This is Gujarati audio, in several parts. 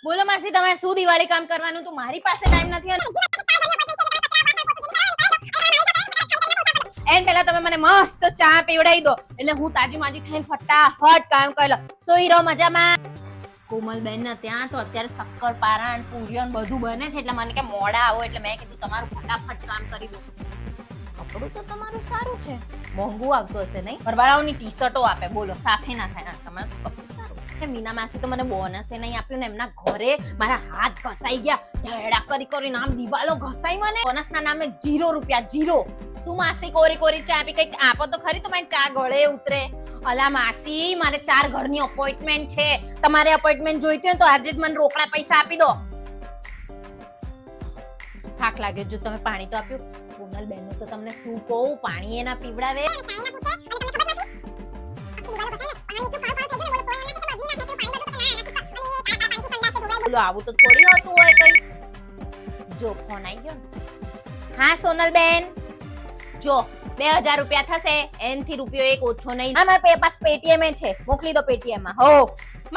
બોલો માસી, તમારે શું દિવાળી કામ કરવાનું? તો મારી પાસે ટાઈમ નથી. એન પહેલા તમે મને મસ્ત ચા પીવડાવી દો એટલે હું તાજી માજી થઈને ફટાફટ કામ કરી લઉં. સોઈ રહો મજામાં. કોમલબેન ને ત્યાં તો અત્યારે શક્કરપારા અને પૂરીઓ ને બધું બને છે એટલે મને કે મોડા આવો એટલે મેં કીધું તમારું ફટાફટ કામ કરી દો. કપડું તો તમારું સારું છે, મોંઘું આવતું હશે નહીં? પરવાળાઓની ટી શર્ટો આપે, બોલો સાફે ના થાય. તમારું કપડું સારું છે. મીના માસી તો મને બોનસ નહીં આપ્યું ને એમના ઘરે મારા હાથ ઘસાઈ ગયા. ઢેડા કરી કરી નામ દિવાલો ઘસાઈ મને. બોનસ ના નામે 0 રૂપિયા, 0. શું માસી કોરી કોરી ચા આપી? કઈક આપો તો ખરી, તમારી ચા ગળે ઉતરે. અલા માસી, મારે 4 ઘરની અપોઇન્ટમેન્ટ છે. તમારે અપોઇન્ટમેન્ટ જોઈતી હોય તો આજે જ મને રોકડા પૈસા આપી દો. થાક લાગ્યો જો તમે પાણી તો આપ્યું. સોનલ બેન તો તમને શું કહું, પાણી એના પીવડાવે. બોલો આવું તો થોડી હોતું હોય કઈ. જો ફોન આવી ગયો ને. હા સોનલ બેન, જો 2000 રૂપિયા થશે. એનથી રૂપિયો એક ઓછો નહીં. હા મારા પાસ પેટીએમ છે, મોકલી દો પેટીએમ માં. હો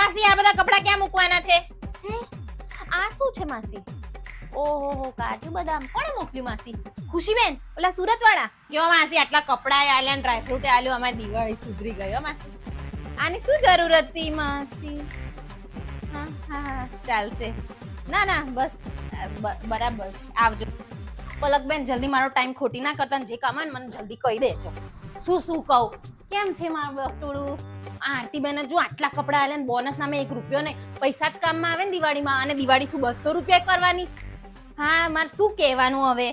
માસી, આ બધા કપડા ક્યાં મૂકવાના છે? આ શું છે માસી? ઓહો, કાજુ બદામ કોણે મોકલ્યું માસી? ખુશીબેન, ઓલા સુરત વાળા. કયો માસી, આટલા કપડા આલ્યા ને ડ્રાય ફ્રૂટ આલ્યો, અમારી દિવાળી સુધરી ગયો માસી. આની શું જરૂર હતી માસી? હા હા ચાલશે. ના ના બસ બરાબર. આવજો. પલકબેન, જલ્દી મારો ટાઈમ ખોટી ના કરતા, જે કામ મને જલ્દી કહી દેજો. શું કહું? કેમ છે મારું બટુડું? આરતી બેન જો આટલા કપડા આલે ને બોનસ નામે 1 રૂપિયો નહીં. પૈસા જ કામમાં આવે ને દિવાળીમાં. અને દિવાળી શું 200 રૂપિયા કરવાની? હા મારે શું કહેવાનું હવે?